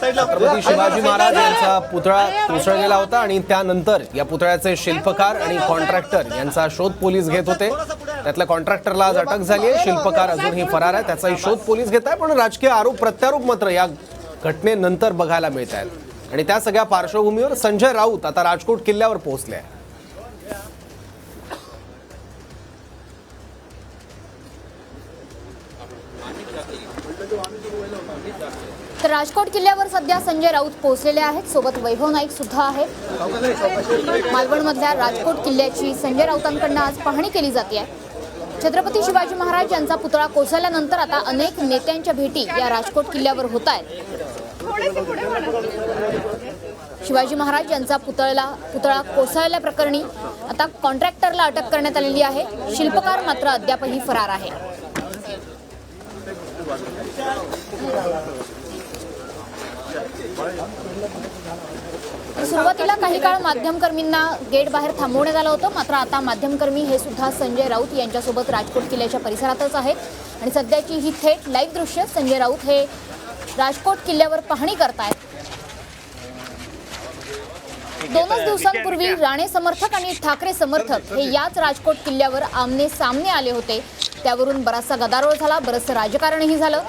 छत्रपती शिवाजी महाराज यांचा पुतळा कोसळलेला होता आणि त्यानंतर या पुतळ्याचे शिल्पकार आणि कॉन्ट्रॅक्टर यांचा शोध पोलीस घेत होते। त्यातल्या कॉन्ट्रॅक्टरला आज अटक झाली आहे। शिल्पकार अजूनही फरार आहे, त्याचाही शोध पोलीस घेत आहे। पण राजकीय आरोप प्रत्यारोप मात्र या घटनेनंतर बघायला मिळत आहेत आणि त्या सगळ्या पार्श्वभूमीवर संजय राऊत आता राजकोट किल्ल्यावर पोहोचले आहेत। तर राजकोट किल्ल्यावर सध्या संजय राऊत पोहोचलेले आहेत, सोबत वैभव नाईक सुद्धा आहेत। मालवणमधल्या राजकोट किल्ल्याची संजय राऊतांकडून आज पाहणी केली जाते आहे। छत्रपती शिवाजी महाराज यांचा पुतळा कोसळल्यानंतर आता अनेक नेत्यांच्या भेटी या राजकोट किल्ल्यावर होत आहेत। शिवाजी महाराज यांचा पुतळा कोसळल्या प्रकरणी आता कॉन्ट्रॅक्टरला अटक करण्यात आलेली आहे। शिल्पकार मात्र अद्यापही फरार आहे। सुरुवातीला काही काळ माध्यमकर्मींना गेट बाहेर थांबवण्यात आलं होतं, मात्र आता माध्यमकर्मी हे सुद्धा संजय राऊत यांच्यासोबत राजकोट किल्ल्याच्या परिसरातच आहेत आणि सध्याची ही थेट लाईव्ह दृश्य संजय राऊत हे राजकोट किल्ल्यावर पाहणी करतायत। 2 दिवसांपूर्वी राणे समर्थक आणि ठाकरे समर्थक हे याच राजकोट किल्ल्यावर आमने सामने आले होते, त्यावरून बराचसा गदारोळ झाला, बरंचसं राजकारणही झालं।